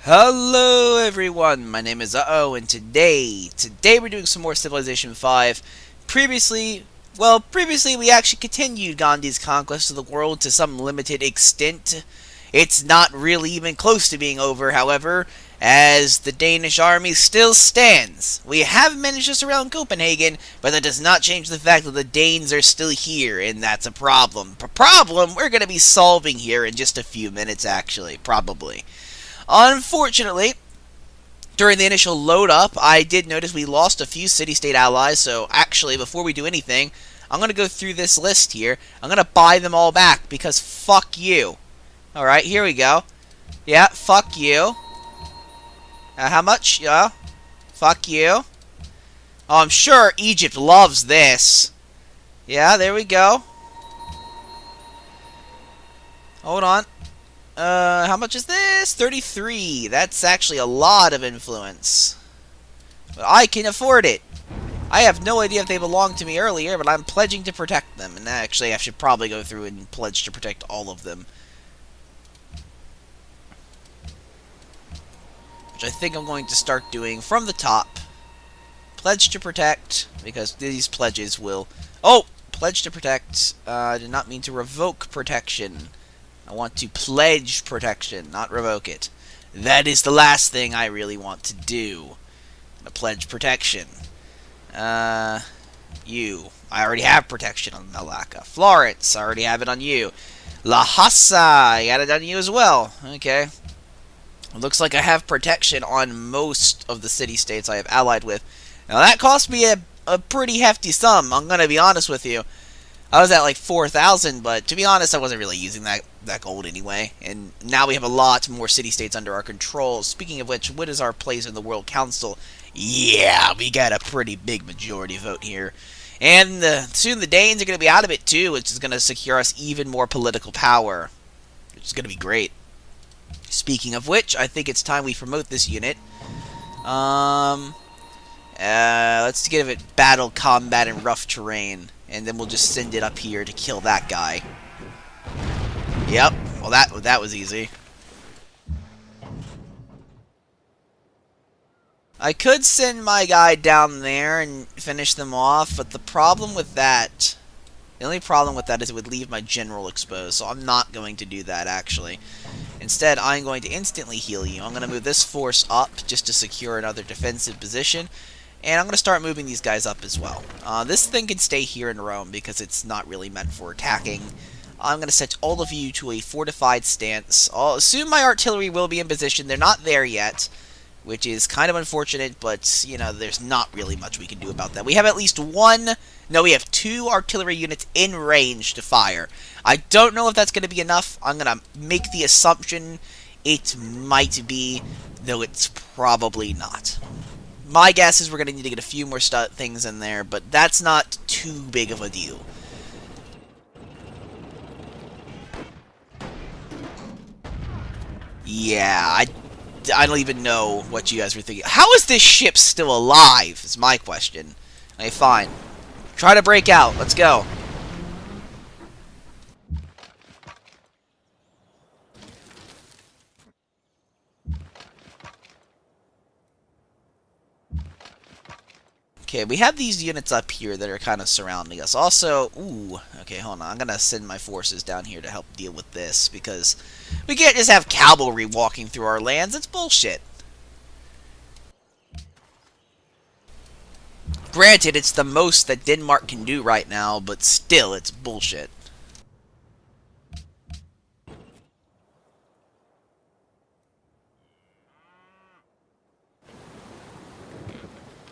Hello everyone, my name is TheUhhoh, and today we're doing some more Civilization 5. Previously we actually continued Gandhi's conquest of the world to some limited extent. It's not really even close to being over, however, as the Danish army still stands. We have managed to surround Copenhagen, but that does not change the fact that the Danes are still here, and that's a problem. A problem we're going to be solving here in just a few minutes, actually, probably. Unfortunately, during the initial load up, I did notice we lost a few city-state allies, so actually, before we do anything, I'm going to go through this list here. I'm going to buy them all back, because fuck you. Alright, here we go. Yeah, fuck you. How much? Yeah, fuck you. Oh, I'm sure Egypt loves this. Yeah, there we go. Hold on. How much is this? 33. That's actually a lot of influence. But I can afford it. I have no idea if they belonged to me earlier, but I'm pledging to protect them. And actually, I should probably go through and pledge to protect all of them. Which I think I'm going to start doing from the top. Pledge to protect, because these pledges will... Oh! Pledge to protect. I did not mean to revoke protection. I want to pledge protection, not revoke it. That is the last thing I really want to do. To pledge protection. You. I already have protection on Malacca. Florence, I already have it on you. Lhasa, I got it on you as well. Okay. It looks like I have protection on most of the city-states I have allied with. Now that cost me a pretty hefty sum, I'm gonna be honest with you. I was at like 4,000, but to be honest, I wasn't really using that gold anyway. And now we have a lot more city-states under our control. Speaking of which, what is our place in the World Council? Yeah, we got a pretty big majority vote here. And soon the Danes are going to be out of it too, which is going to secure us even more political power. Which is going to be great. Speaking of which, I think it's time we promote this unit. Let's give it battle, combat, and rough terrain. And then we'll just send it up here to kill that guy. Yep. Well, that was easy. I could send my guy down there and finish them off, but the only problem with that is it would leave my general exposed, so I'm not going to do that, actually. Instead, I'm going to instantly heal you. I'm going to move this force up just to secure another defensive position. And I'm going to start moving these guys up as well. This thing can stay here in Rome because it's not really meant for attacking. I'm going to set all of you to a fortified stance. I'll assume my artillery will be in position. They're not there yet, which is kind of unfortunate, but, you know, there's not really much we can do about that. We have at least we have 2 artillery units in range to fire. I don't know if that's going to be enough. I'm going to make the assumption it might be, though it's probably not. My guess is we're going to need to get a few more things in there, but that's not too big of a deal. Yeah, I don't even know what you guys were thinking. How is this ship still alive, is my question. Okay, fine. Try to break out. Let's go. Okay, we have these units up here that are kind of surrounding us. Also, okay, hold on. I'm going to send my forces down here to help deal with this, because we can't just have cavalry walking through our lands. It's bullshit. Granted, it's the most that Denmark can do right now, but still, it's bullshit.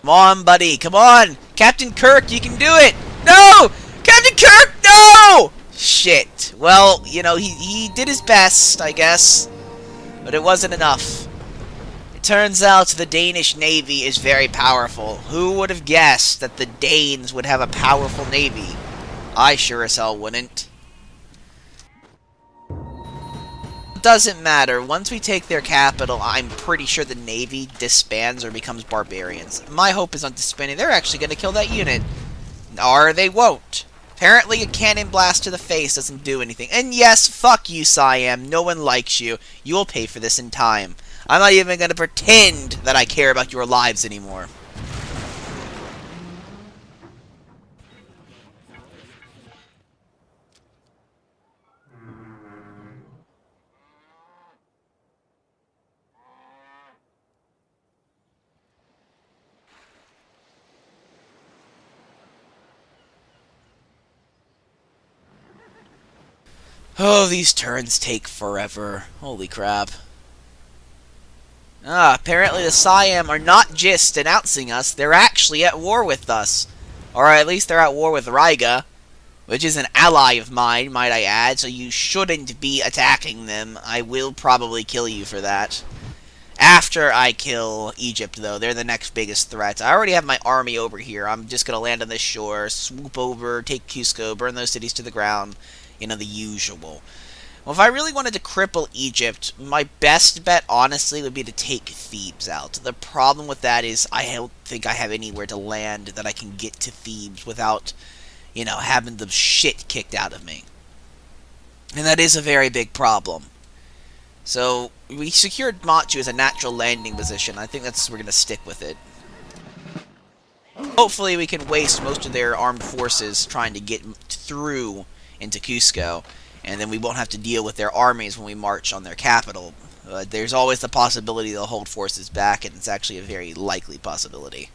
Come on, buddy. Come on. Captain Kirk, you can do it. No! Captain Kirk, no! Shit. Well, you know, he did his best, I guess. But it wasn't enough. It turns out the Danish Navy is very powerful. Who would have guessed that the Danes would have a powerful navy? I sure as hell wouldn't. Doesn't matter. Once we take their capital, I'm pretty sure the Navy disbands or becomes barbarians. My hope is on disbanding. They're actually going to kill that unit. Or they won't. Apparently a cannon blast to the face doesn't do anything. And yes, fuck you, Siam. No one likes you. You will pay for this in time. I'm not even going to pretend that I care about your lives anymore. Oh, these turns take forever. Holy crap. Apparently the Siam are not just announcing us, they're actually at war with us. Or at least they're at war with Riga, which is an ally of mine, might I add, so you shouldn't be attacking them. I will probably kill you for that. After I kill Egypt, though, they're the next biggest threat. I already have my army over here. I'm just going to land on this shore, swoop over, take Cusco, burn those cities to the ground, you know, the usual. Well, if I really wanted to cripple Egypt, my best bet, honestly, would be to take Thebes out. The problem with that is I don't think I have anywhere to land that I can get to Thebes without, you know, having the shit kicked out of me. And that is a very big problem. So, we secured Machu as a natural landing position. I think we're going to stick with it. Hopefully we can waste most of their armed forces trying to get through into Cusco, and then we won't have to deal with their armies when we march on their capital. There's always the possibility they'll hold forces back, and it's actually a very likely possibility.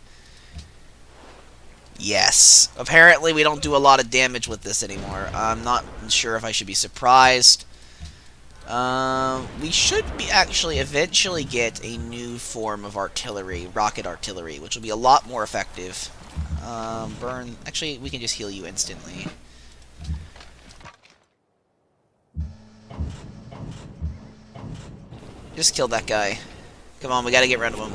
Yes. Apparently we don't do a lot of damage with this anymore. I'm not sure if I should be surprised. We should be actually eventually get a new form of artillery, rocket artillery, which will be a lot more effective. Burn. Actually, we can just heal you instantly. Just kill that guy. Come on, we gotta get rid of him.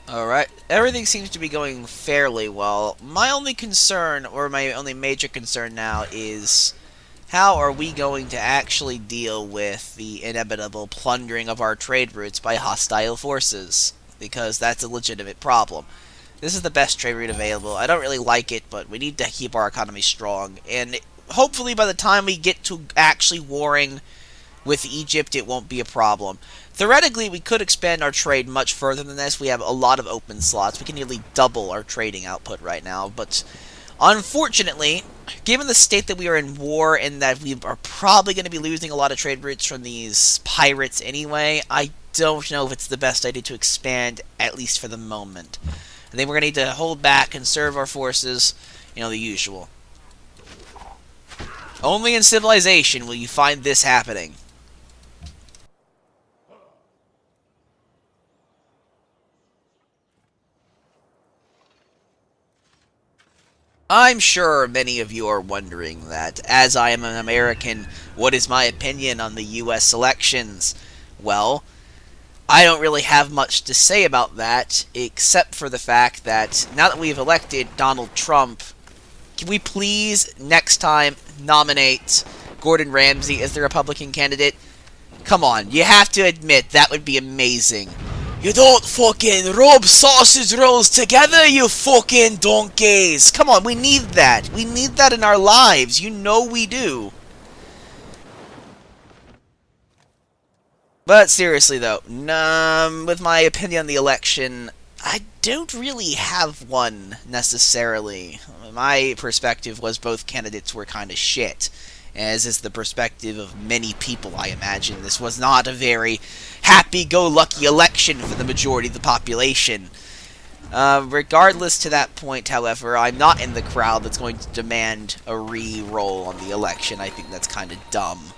Alright, everything seems to be going fairly well. My only concern, or my only major concern now, is how are we going to actually deal with the inevitable plundering of our trade routes by hostile forces? Because that's a legitimate problem. This is the best trade route available. I don't really like it, but we need to keep our economy strong. And hopefully by the time we get to actually warring with Egypt, it won't be a problem. Theoretically, we could expand our trade much further than this. We have a lot of open slots. We can nearly double our trading output right now. But unfortunately, given the state that we are in war and that we are probably going to be losing a lot of trade routes from these pirates anyway, I don't know if it's the best idea to expand, at least for the moment. I think we're going to need to hold back, conserve our forces, you know, the usual. Only in civilization will you find this happening. I'm sure many of you are wondering that, as I am an American, what is my opinion on the U.S. elections? Well, I don't really have much to say about that, except for the fact that now that we've elected Donald Trump, can we please, next time, nominate Gordon Ramsay as the Republican candidate? Come on, you have to admit, that would be amazing. You don't fucking rub sausage rolls together, you fucking donkeys! Come on, we need that. We need that in our lives. You know we do. But seriously, though, with my opinion on the election, I don't really have one, necessarily. My perspective was both candidates were kind of shit. As is the perspective of many people, I imagine. This was not a very happy-go-lucky election for the majority of the population. Regardless to that point, however, I'm not in the crowd that's going to demand a re-roll on the election. I think that's kind of dumb.